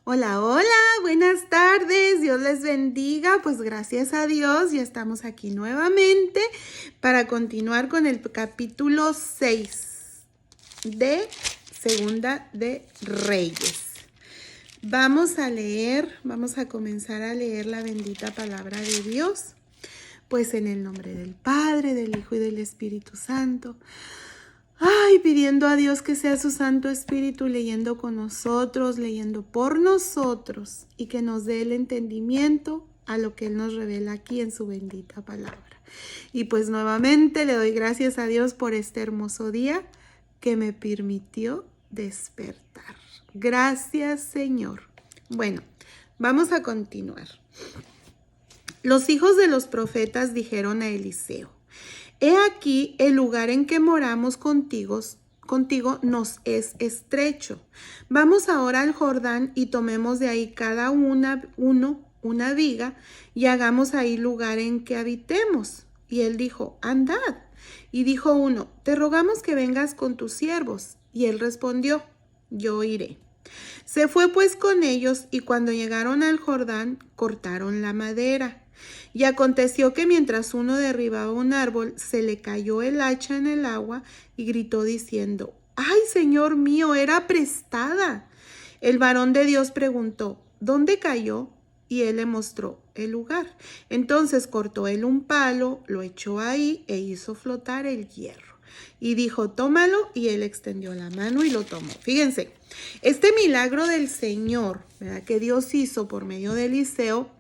Hola, hola, buenas tardes, Dios les bendiga. Pues gracias a Dios ya estamos aquí nuevamente para continuar con el capítulo 6 de Segunda de Reyes. Vamos a comenzar a leer la bendita palabra de Dios. Pues en el nombre del Padre, del Hijo y del Espíritu Santo. Ay, pidiendo a Dios que sea su Santo Espíritu leyendo con nosotros, leyendo por nosotros y que nos dé el entendimiento a lo que Él nos revela aquí en su bendita palabra. Y pues nuevamente le doy gracias a Dios por este hermoso día que me permitió despertar. Gracias, Señor. Bueno, vamos a continuar. Los hijos de los profetas dijeron a Eliseo: He aquí el lugar en que moramos contigo nos es estrecho. Vamos ahora al Jordán y tomemos de ahí cada uno una viga y hagamos ahí lugar en que habitemos. Y él dijo: Andad. Y dijo uno: Te rogamos que vengas con tus siervos. Y él respondió: Yo iré. Se fue pues con ellos, y cuando llegaron al Jordán, cortaron la madera. Y aconteció que mientras uno derribaba un árbol, se le cayó el hacha en el agua y gritó diciendo: ¡Ay, Señor mío, era prestada! El varón de Dios preguntó: ¿Dónde cayó? Y él le mostró el lugar. Entonces cortó él un palo, lo echó ahí e hizo flotar el hierro. Y dijo: tómalo, y él extendió la mano y lo tomó. Fíjense, este milagro del Señor, ¿verdad?, que Dios hizo por medio de Eliseo,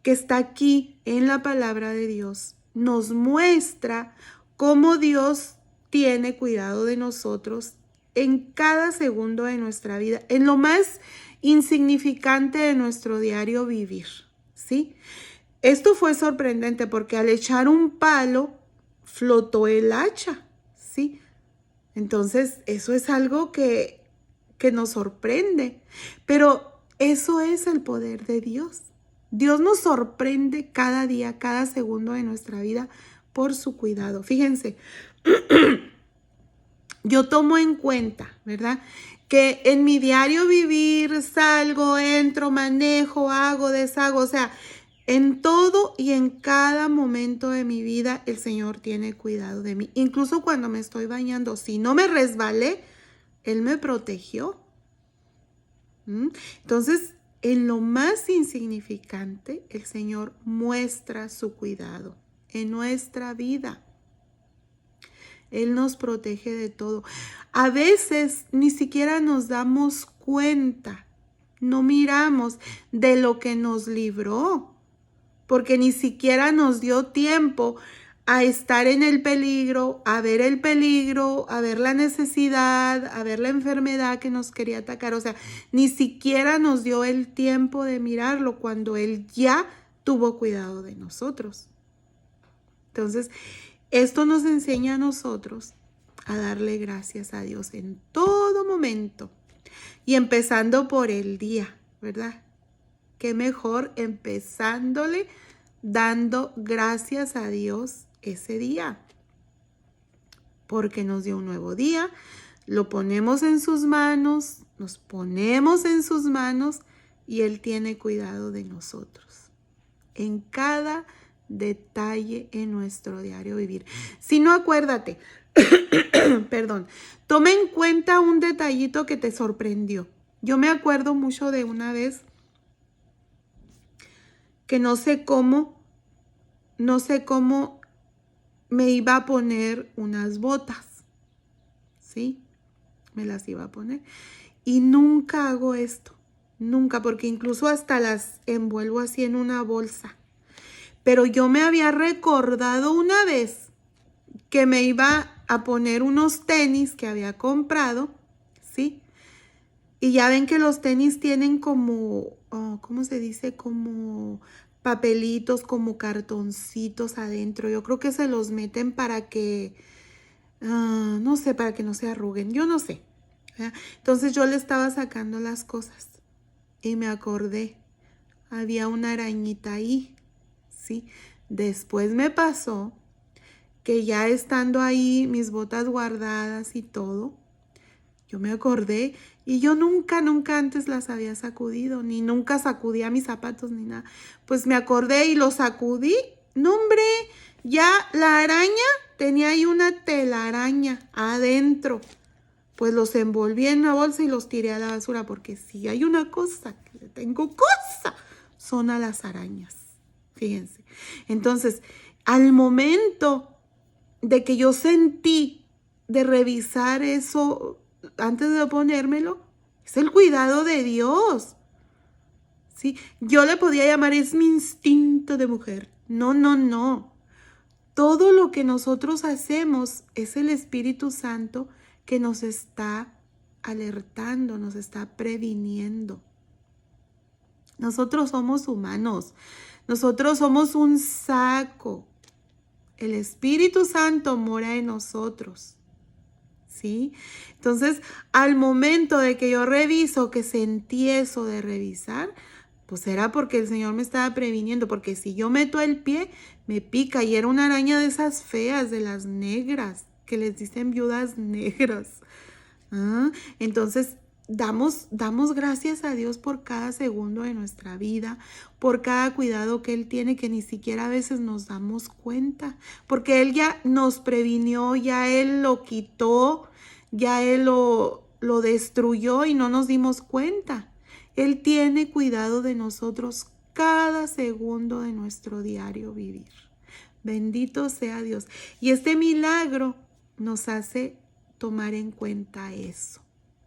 que está aquí en la palabra de Dios, nos muestra cómo Dios tiene cuidado de nosotros en cada segundo de nuestra vida, en lo más insignificante de nuestro diario vivir, ¿sí? Esto fue sorprendente porque al echar un palo, flotó el hacha, ¿sí? Entonces, eso es algo que nos sorprende, pero eso es el poder de Dios. Dios nos sorprende cada día, cada segundo de nuestra vida por su cuidado. Fíjense, yo tomo en cuenta, ¿verdad?, que en mi diario vivir salgo, entro, manejo, hago, deshago, o sea, en todo y en cada momento de mi vida el Señor tiene cuidado de mí. Incluso cuando me estoy bañando, si no me resbalé, Él me protegió. Entonces, en lo más insignificante, el Señor muestra su cuidado en nuestra vida. Él nos protege de todo. A veces ni siquiera nos damos cuenta, no miramos de lo que nos libró, porque ni siquiera nos dio tiempo a estar en el peligro, a ver la necesidad, a ver la enfermedad que nos quería atacar. O sea, ni siquiera nos dio el tiempo de mirarlo cuando Él ya tuvo cuidado de nosotros. Entonces, esto nos enseña a nosotros a darle gracias a Dios en todo momento y empezando por el día, ¿verdad? Qué mejor empezándole dando gracias a Dios ese día, porque nos dio un nuevo día, lo ponemos en sus manos, nos ponemos en sus manos y Él tiene cuidado de nosotros en cada detalle en nuestro diario vivir. Si no, acuérdate, perdón, toma en cuenta un detallito que te sorprendió. Yo me acuerdo mucho de una vez que no sé cómo me iba a poner unas botas, ¿sí? Me las iba a poner. Y nunca hago esto, nunca, porque incluso hasta las envuelvo así en una bolsa. Pero yo me había recordado una vez que me iba a poner unos tenis que había comprado, ¿sí? Y ya ven que los tenis tienen como, ¿cómo se dice? Como papelitos, como cartoncitos adentro. Yo creo que se los meten para que, no sé, para que no se arruguen. Yo no sé. ¿Verdad? Entonces yo le estaba sacando las cosas y me acordé. Había una arañita ahí, ¿sí? Después me pasó que ya estando ahí, mis botas guardadas y todo, yo me acordé Y yo nunca antes las había sacudido, ni nunca sacudía mis zapatos ni nada. Pues me acordé y los sacudí. No, hombre, ya la araña tenía ahí una telaraña adentro. Pues los envolví en una bolsa y los tiré a la basura, porque si hay una cosa que le tengo cosa, son a las arañas. Fíjense. Entonces, al momento de que yo sentí de revisar eso antes de ponérmelo, es el cuidado de Dios. ¿Sí? Yo le podía llamar, es mi instinto de mujer. No. Todo lo que nosotros hacemos es el Espíritu Santo que nos está alertando, nos está previniendo. Nosotros somos humanos, nosotros somos un saco. El Espíritu Santo mora en nosotros, ¿sí? Entonces, al momento de que yo reviso, que sentí eso de revisar, pues era porque el Señor me estaba previniendo, porque si yo meto el pie, me pica, y era una araña de esas feas, de las negras, que les dicen viudas negras. Entonces, damos gracias a Dios por cada segundo de nuestra vida, por cada cuidado que Él tiene, que ni siquiera a veces nos damos cuenta, porque Él ya nos previnió, ya Él lo quitó, ya Él lo destruyó y no nos dimos cuenta. Él tiene cuidado de nosotros cada segundo de nuestro diario vivir. Bendito sea Dios. Y este milagro nos hace tomar en cuenta eso.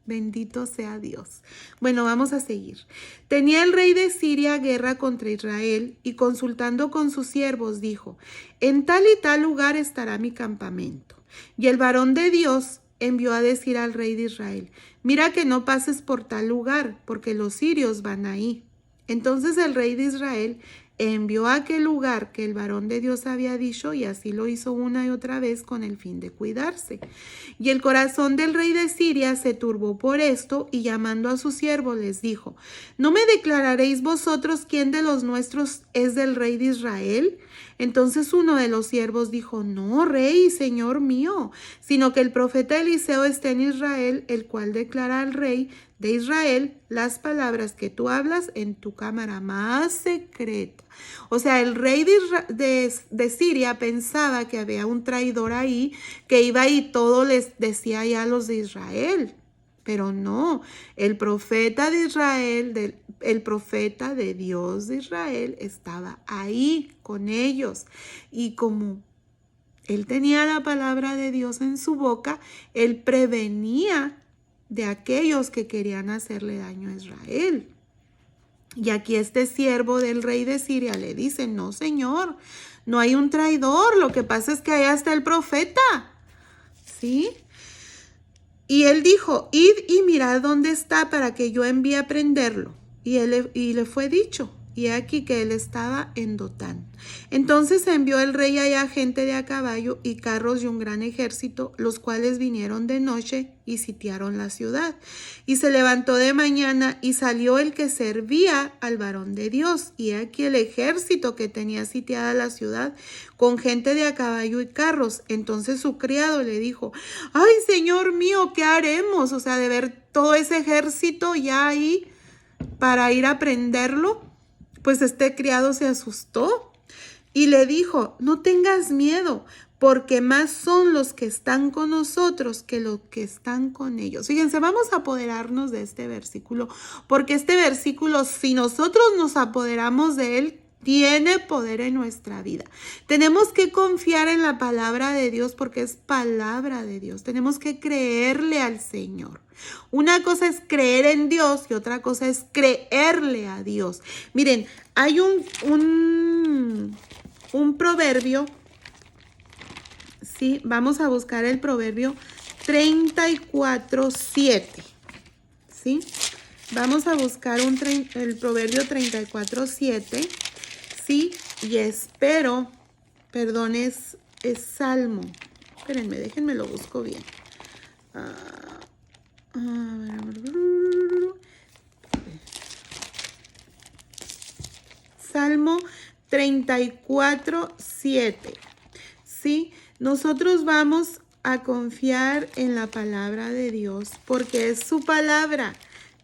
Bendito sea Dios. Bueno, vamos a seguir. Tenía el rey de Siria guerra contra Israel, y consultando con sus siervos dijo: en tal y tal lugar estará mi campamento. Y el varón de Dios envió a decir al rey de Israel: mira que no pases por tal lugar, porque los sirios van ahí. Entonces el rey de Israel envió a aquel lugar que el varón de Dios había dicho, y así lo hizo una y otra vez con el fin de cuidarse. Y el corazón del rey de Siria se turbó por esto, y llamando a sus siervos les dijo: ¿no me declararéis vosotros quién de los nuestros es del rey de Israel? Entonces uno de los siervos dijo: no, rey, señor mío, sino que el profeta Eliseo está en Israel, el cual declara al rey de Israel las palabras que tú hablas en tu cámara más secreta. O sea, el rey de Siria pensaba que había un traidor ahí, que iba y todo les decía ya a los de Israel. Pero no, el profeta de Israel, el profeta de Dios de Israel estaba ahí con ellos. Y como él tenía la palabra de Dios en su boca, él prevenía de aquellos que querían hacerle daño a Israel. Y aquí este siervo del rey de Siria le dice: no, señor, no hay un traidor, lo que pasa es que allá está el profeta. ¿Sí? Y él dijo: id y mirad dónde está, para que yo envíe a prenderlo. Y le fue dicho, y aquí que él estaba en Dotán. Entonces envió el rey allá gente de a caballo y carros y un gran ejército, los cuales vinieron de noche y sitiaron la ciudad. Y se levantó de mañana y salió el que servía al varón de Dios. Y aquí el ejército que tenía sitiada la ciudad con gente de a caballo y carros. Entonces su criado le dijo: ay, señor mío, ¿qué haremos? O sea, de ver todo ese ejército ya ahí para ir a prenderlo. Pues este criado se asustó y le dijo: no tengas miedo, porque más son los que están con nosotros que los que están con ellos. Fíjense, vamos a apoderarnos de este versículo, porque este versículo, si nosotros nos apoderamos de él, tiene poder en nuestra vida. Tenemos que confiar en la palabra de Dios, porque es palabra de Dios. Tenemos que creerle al Señor. Una cosa es creer en Dios y otra cosa es creerle a Dios. Miren, hay un proverbio, ¿sí? Vamos a buscar el proverbio 34:7, ¿sí? Vamos a buscar el proverbio 34:7, ¿sí? Y espero, perdón, es Salmo. Espérenme, déjenme lo busco bien. Salmo 34:7. ¿Sí? Nosotros vamos a confiar en la palabra de Dios, porque es su palabra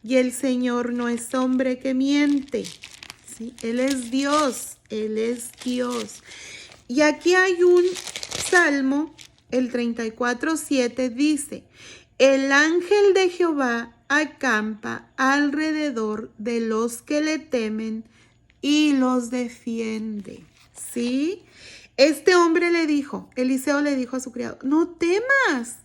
y el Señor no es hombre que miente. ¿Sí? Él es Dios, Él es Dios. Y aquí hay un salmo, el 34:7 dice: el ángel de Jehová acampa alrededor de los que le temen y los defiende. ¿Sí? Este hombre le dijo, Eliseo le dijo a su criado: no temas,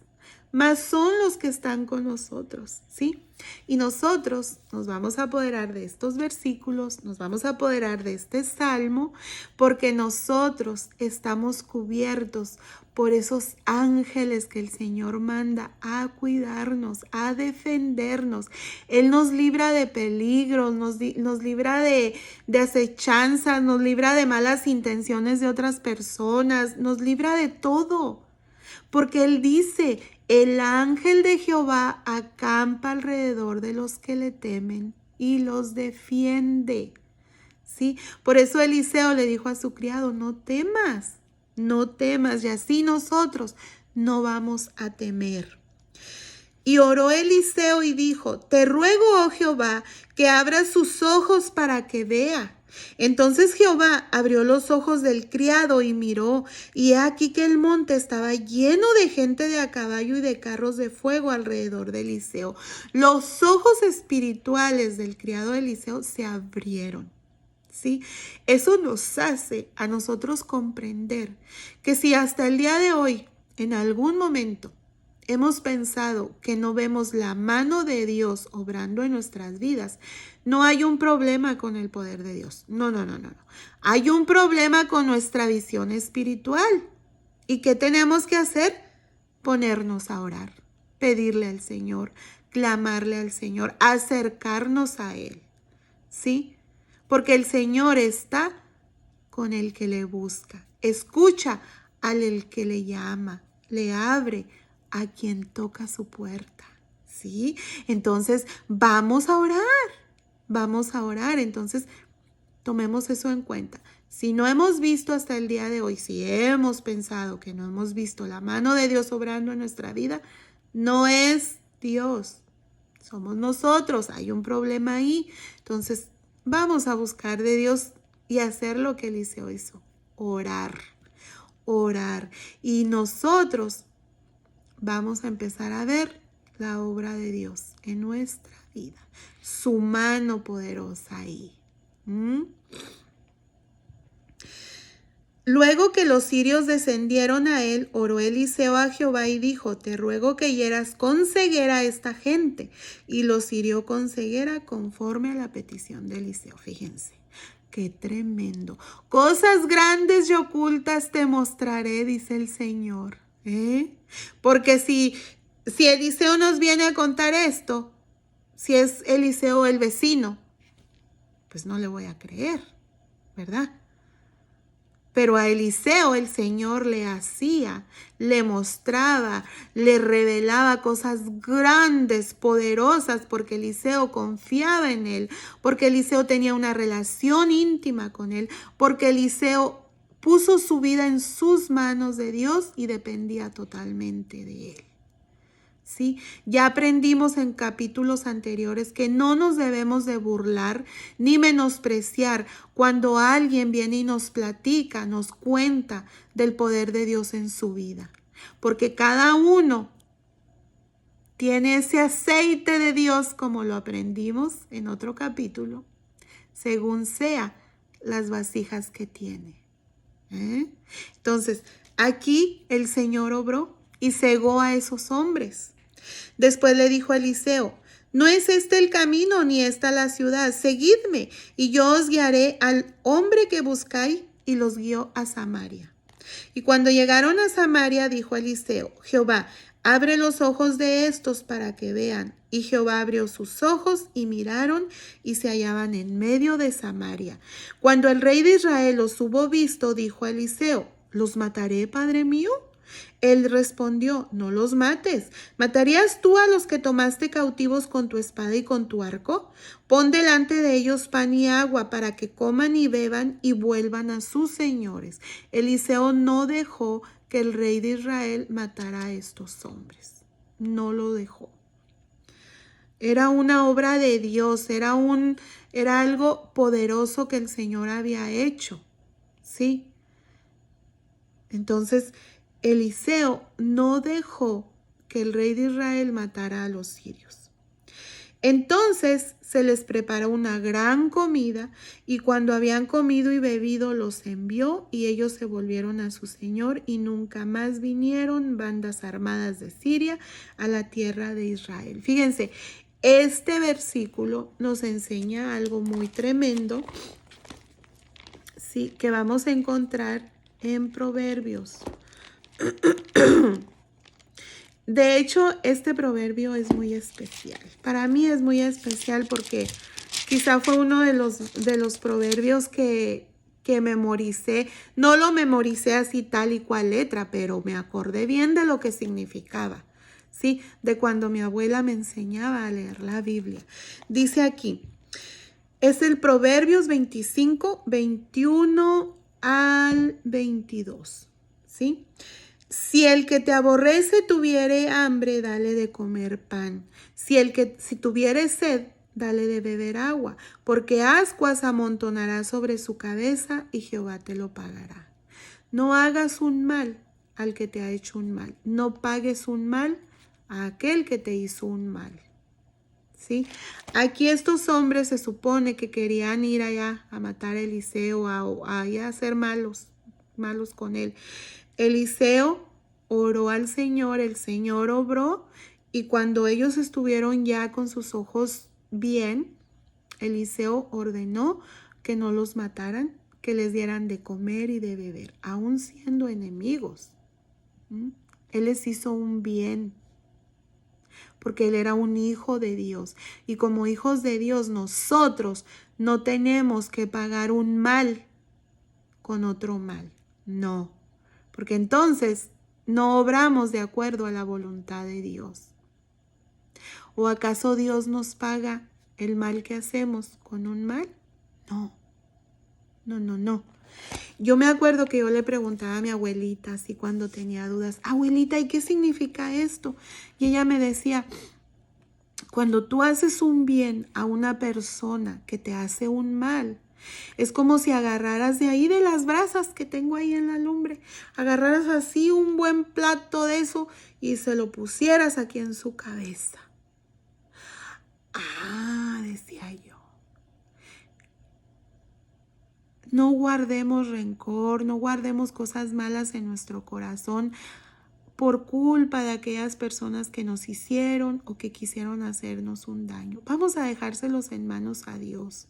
mas son los que están con nosotros, ¿sí? Y nosotros nos vamos a apoderar de estos versículos, nos vamos a apoderar de este salmo, porque nosotros estamos cubiertos por esos ángeles que el Señor manda a cuidarnos, a defendernos. Él nos libra de peligros, nos libra de acechanzas, nos libra de malas intenciones de otras personas, nos libra de todo. Porque Él dice: el ángel de Jehová acampa alrededor de los que le temen y los defiende. ¿Sí? Por eso Eliseo le dijo a su criado: no temas, no temas. Y así nosotros no vamos a temer. Y oró Eliseo y dijo: te ruego, oh Jehová, que abras sus ojos para que vea. Entonces Jehová abrió los ojos del criado y miró, y he aquí que el monte estaba lleno de gente de a caballo y de carros de fuego alrededor de Eliseo. Los ojos espirituales del criado de Eliseo se abrieron. ¿Sí? Eso nos hace a nosotros comprender que si hasta el día de hoy, en algún momento, hemos pensado que no vemos la mano de Dios obrando en nuestras vidas, no hay un problema con el poder de Dios. No. Hay un problema con nuestra visión espiritual. ¿Y qué tenemos que hacer? Ponernos a orar, pedirle al Señor, clamarle al Señor, acercarnos a Él. ¿Sí? Porque el Señor está con el que le busca. Escucha al que le llama, le abre a quien toca su puerta. ¿Sí? Entonces, vamos a orar. Entonces, tomemos eso en cuenta. Si no hemos visto hasta el día de hoy, si hemos pensado que no hemos visto la mano de Dios obrando en nuestra vida, no es Dios. Somos nosotros. Hay un problema ahí. Entonces, vamos a buscar de Dios y hacer lo que Eliseo hizo. Orar. Y nosotros vamos a empezar a ver la obra de Dios en nuestra vida. Su mano poderosa ahí. Luego que los sirios descendieron a él, oró Eliseo a Jehová y dijo: te ruego que hieras con ceguera a esta gente. Y los hirió con ceguera conforme a la petición de Eliseo. Fíjense, qué tremendo. Cosas grandes y ocultas te mostraré, dice el Señor. Porque si Eliseo nos viene a contar esto, si es Eliseo el vecino, pues no le voy a creer, ¿verdad? Pero a Eliseo el Señor le hacía, le mostraba, le revelaba cosas grandes, poderosas, porque Eliseo confiaba en él, porque Eliseo tenía una relación íntima con él, porque Eliseo puso su vida en sus manos de Dios y dependía totalmente de él. ¿Sí? Ya aprendimos en capítulos anteriores que no nos debemos de burlar ni menospreciar cuando alguien viene y nos platica, nos cuenta del poder de Dios en su vida. Porque cada uno tiene ese aceite de Dios, como lo aprendimos en otro capítulo, según sea las vasijas que tiene. Entonces, aquí el Señor obró y cegó a esos hombres. Después le dijo a Eliseo: no es este el camino ni esta la ciudad, seguidme y yo os guiaré al hombre que buscáis. Y los guió a Samaria. Y cuando llegaron a Samaria, dijo Eliseo: Jehová, abre los ojos de estos para que vean. Y Jehová abrió sus ojos y miraron y se hallaban en medio de Samaria. Cuando el rey de Israel los hubo visto, dijo a Eliseo: ¿los mataré, padre mío? Él respondió: no los mates. ¿Matarías tú a los que tomaste cautivos con tu espada y con tu arco? Pon delante de ellos pan y agua para que coman y beban y vuelvan a sus señores. Eliseo no dejó que el rey de Israel matara a estos hombres. No lo dejó. Era una obra de Dios, era algo poderoso que el Señor había hecho, ¿sí? Entonces, Eliseo no dejó que el rey de Israel matara a los sirios. Entonces se les preparó una gran comida, y cuando habían comido y bebido los envió, y ellos se volvieron a su señor, y nunca más vinieron bandas armadas de Siria a la tierra de Israel. Fíjense, este versículo nos enseña algo muy tremendo, sí, que vamos a encontrar en Proverbios. De hecho, este proverbio es muy especial. Para mí es muy especial porque quizá fue uno de los proverbios que memoricé. No lo memoricé así tal y cual letra, pero me acordé bien de lo que significaba, ¿sí? De cuando mi abuela me enseñaba a leer la Biblia. Dice aquí, es el Proverbios 25, 21 al 22, ¿sí? Si el que te aborrece tuviere hambre, dale de comer pan. Si tuviere sed, dale de beber agua, porque ascuas amontonará sobre su cabeza y Jehová te lo pagará. No hagas un mal al que te ha hecho un mal. No pagues un mal a aquel que te hizo un mal. ¿Sí? Aquí estos hombres se supone que querían ir allá a matar a Eliseo, a hacer malos con él. Eliseo oró al Señor, el Señor obró, y cuando ellos estuvieron ya con sus ojos bien, Eliseo ordenó que no los mataran, que les dieran de comer y de beber, aun siendo enemigos. Él les hizo un bien, porque él era un hijo de Dios. Y como hijos de Dios, nosotros no tenemos que pagar un mal con otro mal. No, porque entonces no obramos de acuerdo a la voluntad de Dios. ¿O acaso Dios nos paga el mal que hacemos con un mal? No. Yo me acuerdo que yo le preguntaba a mi abuelita, así cuando tenía dudas, abuelita, ¿y qué significa esto? Y ella me decía, cuando tú haces un bien a una persona que te hace un mal, es como si agarraras de ahí de las brasas que tengo ahí en la lumbre, agarraras así un buen plato de eso y se lo pusieras aquí en su cabeza. Ah, decía yo. No guardemos rencor, no guardemos cosas malas en nuestro corazón por culpa de aquellas personas que nos hicieron o que quisieron hacernos un daño. Vamos a dejárselos en manos a Dios.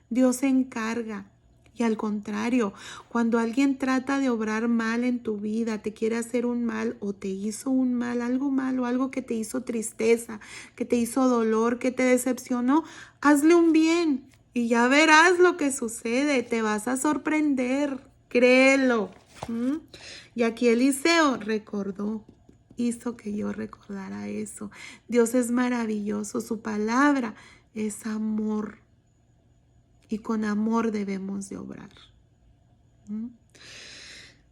Dios se encarga. Y al contrario, cuando alguien trata de obrar mal en tu vida, te quiere hacer un mal o te hizo un mal, algo que te hizo tristeza, que te hizo dolor, que te decepcionó, hazle un bien y ya verás lo que sucede. Te vas a sorprender, créelo. Y aquí Eliseo recordó, hizo que yo recordara eso. Dios es maravilloso, su palabra es amor. Y con amor debemos de obrar.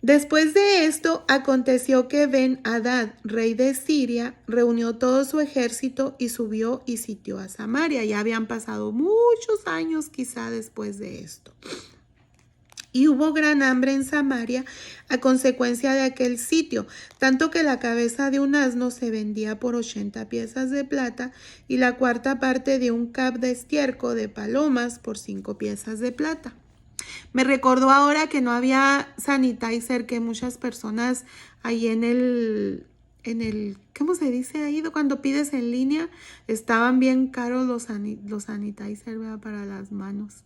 Después de esto, aconteció que Ben-Hadad, rey de Siria, reunió todo su ejército y subió y sitió a Samaria. Ya habían pasado muchos años quizá después de esto. Y hubo gran hambre en Samaria a consecuencia de aquel sitio, tanto que la cabeza de un asno se vendía por 80 piezas de plata y la cuarta parte de un cab de estiércol de palomas por 5 piezas de plata. Me recordó ahora que no había sanitizer, que muchas personas ahí en el, ¿cómo se dice ahí? Cuando pides en línea, estaban bien caros los sanitizer, ¿verdad? Para las manos.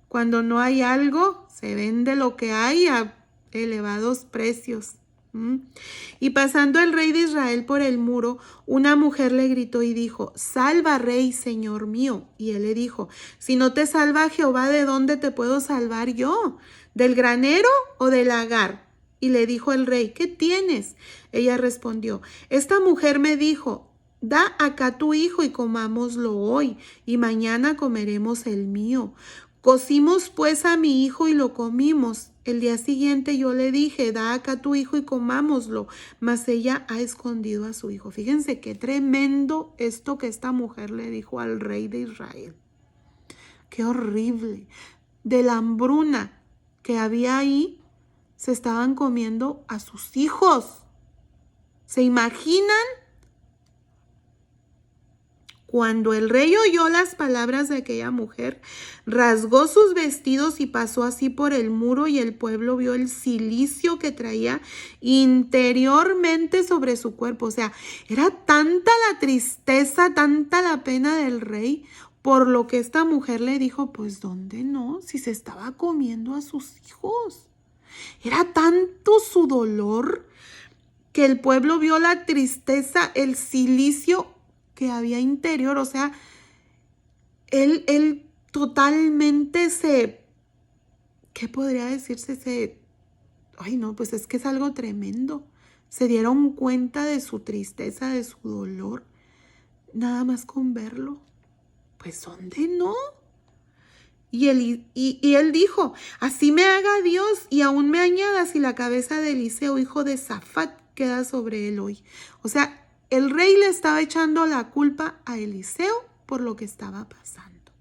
Cuando no hay algo, se vende lo que hay a elevados precios. Y pasando el rey de Israel por el muro, una mujer le gritó y dijo, salva, rey, señor mío. Y él le dijo, si no te salva Jehová, ¿de dónde te puedo salvar yo? ¿Del granero o del lagar? Y le dijo el rey, ¿qué tienes? Ella respondió, esta mujer me dijo, da acá tu hijo y comámoslo hoy, y mañana comeremos el mío. Cocimos pues a mi hijo y lo comimos. El día siguiente yo le dije, da acá tu hijo y comámoslo. Mas ella ha escondido a su hijo. Fíjense qué tremendo esto que esta mujer le dijo al rey de Israel. Qué horrible. De la hambruna que había ahí, se estaban comiendo a sus hijos. ¿Se imaginan? Cuando el rey oyó las palabras de aquella mujer, rasgó sus vestidos y pasó así por el muro, y el pueblo vio el cilicio que traía interiormente sobre su cuerpo. O sea, era tanta la tristeza, tanta la pena del rey, por lo que esta mujer le dijo, pues ¿dónde no? Si se estaba comiendo a sus hijos. Era tanto su dolor que el pueblo vio la tristeza, el cilicio que había interior. O sea, él totalmente ¿qué podría decirse? Ay no, pues es que es algo tremendo. Se dieron cuenta de su tristeza, de su dolor, nada más con verlo. Pues ¿dónde no? Y él dijo, así me haga Dios y aún me añada si la cabeza de Eliseo, hijo de Safat, queda sobre él hoy. O sea, el rey le estaba echando la culpa a Eliseo por lo que estaba pasando.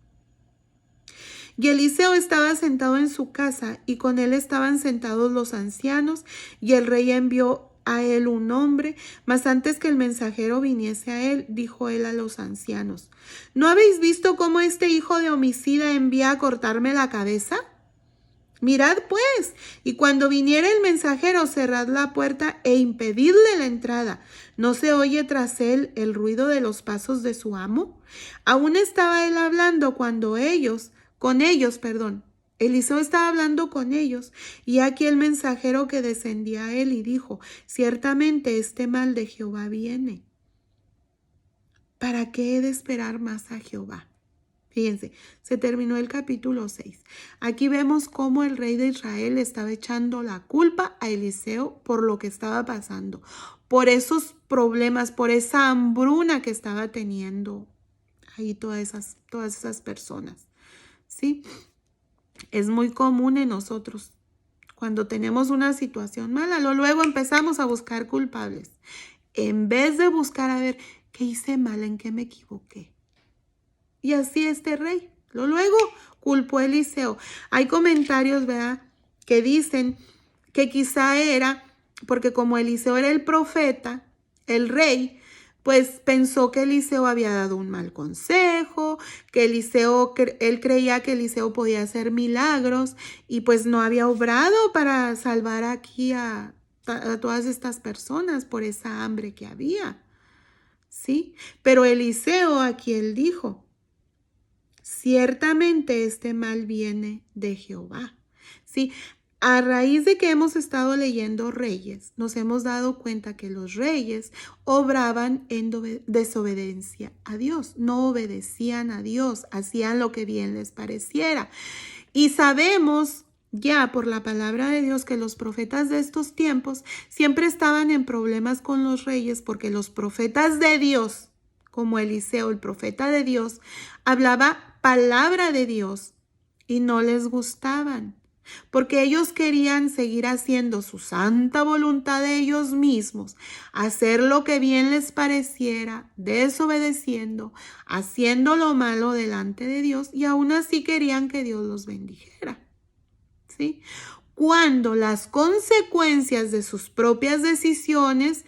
Y Eliseo estaba sentado en su casa y con él estaban sentados los ancianos, y el rey envió a él un hombre, mas antes que el mensajero viniese a él, dijo él a los ancianos, ¿no habéis visto cómo este hijo de homicida envía a cortarme la cabeza? Mirad pues, y cuando viniera el mensajero, cerrad la puerta e impedidle la entrada. ¿No se oye tras él el ruido de los pasos de su amo? Aún estaba él hablando cuando Eliseo estaba hablando con ellos, y aquí el mensajero que descendía a él y dijo, ciertamente este mal de Jehová viene. ¿Para qué he de esperar más a Jehová? Fíjense, se terminó el capítulo 6. Aquí vemos cómo el rey de Israel estaba echando la culpa a Eliseo por lo que estaba pasando, por esos problemas, por esa hambruna que estaba teniendo ahí todas esas personas, ¿sí? Es muy común en nosotros, cuando tenemos una situación mala, luego empezamos a buscar culpables, en vez de buscar a ver qué hice mal, en qué me equivoqué. Y así este rey, luego culpó a Eliseo. Hay comentarios, ¿verdad?, que dicen que quizá era porque como Eliseo era el profeta, el rey, pues pensó que Eliseo había dado un mal consejo, que él creía que Eliseo podía hacer milagros y pues no había obrado para salvar aquí a todas estas personas por esa hambre que había, ¿sí? Pero Eliseo aquí él dijo, ciertamente este mal viene de Jehová, ¿sí? A raíz de que hemos estado leyendo Reyes, nos hemos dado cuenta que los reyes obraban en desobediencia a Dios, no obedecían a Dios, hacían lo que bien les pareciera. Y sabemos ya por la palabra de Dios que los profetas de estos tiempos siempre estaban en problemas con los reyes, porque los profetas de Dios, como Eliseo, el profeta de Dios, hablaba palabra de Dios y no les gustaban, porque ellos querían seguir haciendo su santa voluntad de ellos mismos, hacer lo que bien les pareciera, desobedeciendo, haciendo lo malo delante de Dios, y aún así querían que Dios los bendijera, ¿sí? Cuando las consecuencias de sus propias decisiones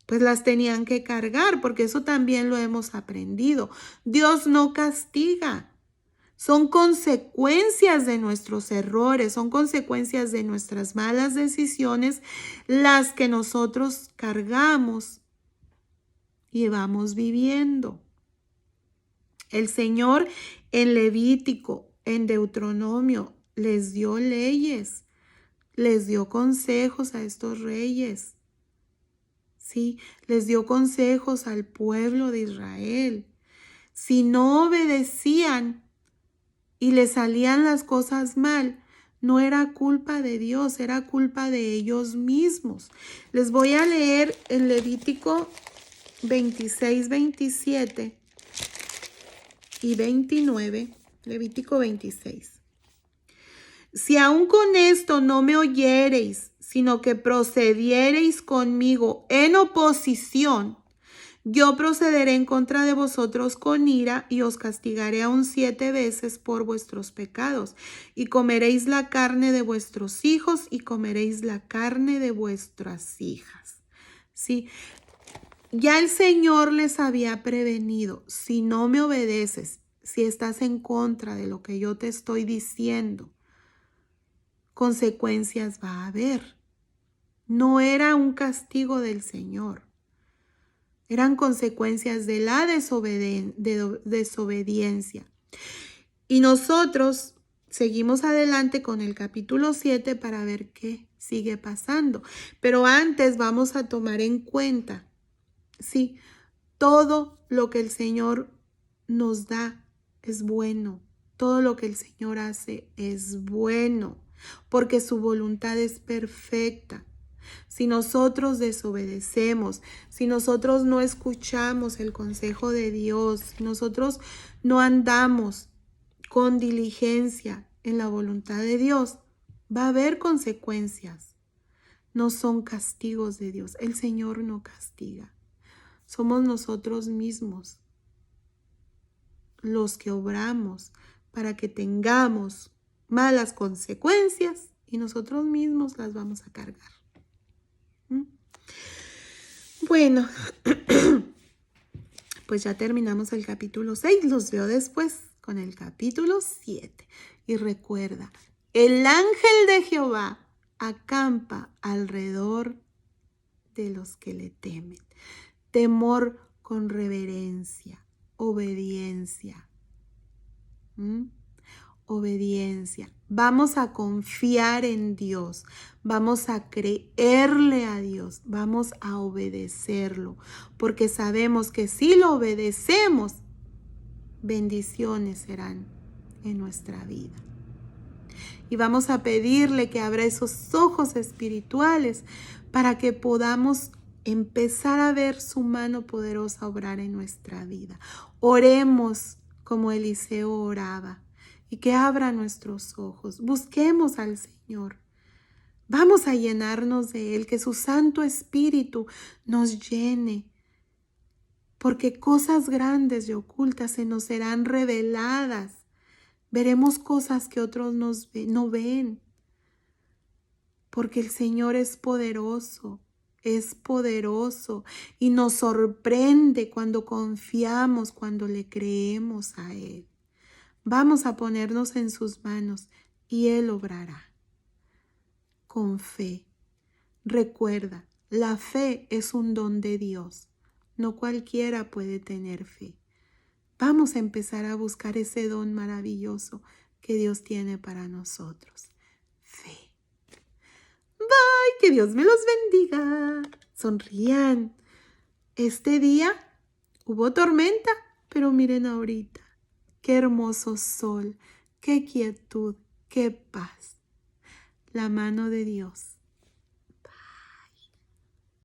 pues las tenían que cargar, porque eso también lo hemos aprendido. Dios no castiga. Son consecuencias de nuestros errores, son consecuencias de nuestras malas decisiones las que nosotros cargamos y vamos viviendo. El Señor en Levítico, en Deuteronomio, les dio leyes, les dio consejos a estos reyes. Sí, les dio consejos al pueblo de Israel. Si no obedecían y les salían las cosas mal, no era culpa de Dios, era culpa de ellos mismos. Les voy a leer en Levítico 26, 27 y 29. Levítico 26. Si aún con esto no me oyereis, sino que procediereis conmigo en oposición, yo procederé en contra de vosotros con ira y os castigaré aún 7 veces por vuestros pecados. Y comeréis la carne de vuestros hijos y comeréis la carne de vuestras hijas. Sí, ya el Señor les había prevenido, si no me obedeces, si estás en contra de lo que yo te estoy diciendo, consecuencias va a haber. No era un castigo del Señor. Eran consecuencias de la desobediencia. Y nosotros seguimos adelante con el capítulo 7 para ver qué sigue pasando. Pero antes vamos a tomar en cuenta, sí, todo lo que el Señor nos da es bueno. Todo lo que el Señor hace es bueno, porque su voluntad es perfecta. Si nosotros desobedecemos, si nosotros no escuchamos el consejo de Dios, si nosotros no andamos con diligencia en la voluntad de Dios, va a haber consecuencias. No son castigos de Dios. El Señor no castiga. Somos nosotros mismos los que obramos para que tengamos malas consecuencias y nosotros mismos las vamos a cargar. Bueno, pues ya terminamos el capítulo 6. Los veo después con el capítulo 7. Y recuerda, el ángel de Jehová acampa alrededor de los que le temen. Temor con reverencia, obediencia. Obediencia. Vamos a confiar en Dios, vamos a creerle a Dios, vamos a obedecerlo, porque sabemos que si lo obedecemos, bendiciones serán en nuestra vida. Y vamos a pedirle que abra esos ojos espirituales para que podamos empezar a ver su mano poderosa obrar en nuestra vida. Oremos como Eliseo oraba. Y que abra nuestros ojos. Busquemos al Señor. Vamos a llenarnos de Él, que su Santo Espíritu nos llene. Porque cosas grandes y ocultas se nos serán reveladas. Veremos cosas que otros no ven. Porque el Señor es poderoso y nos sorprende cuando confiamos, cuando le creemos a Él. Vamos a ponernos en sus manos y Él obrará con fe. Recuerda, la fe es un don de Dios. No cualquiera puede tener fe. Vamos a empezar a buscar ese don maravilloso que Dios tiene para nosotros. Fe. Bye, que Dios me los bendiga. Sonrían. Este día hubo tormenta, pero miren ahorita. Qué hermoso sol, qué quietud, qué paz. La mano de Dios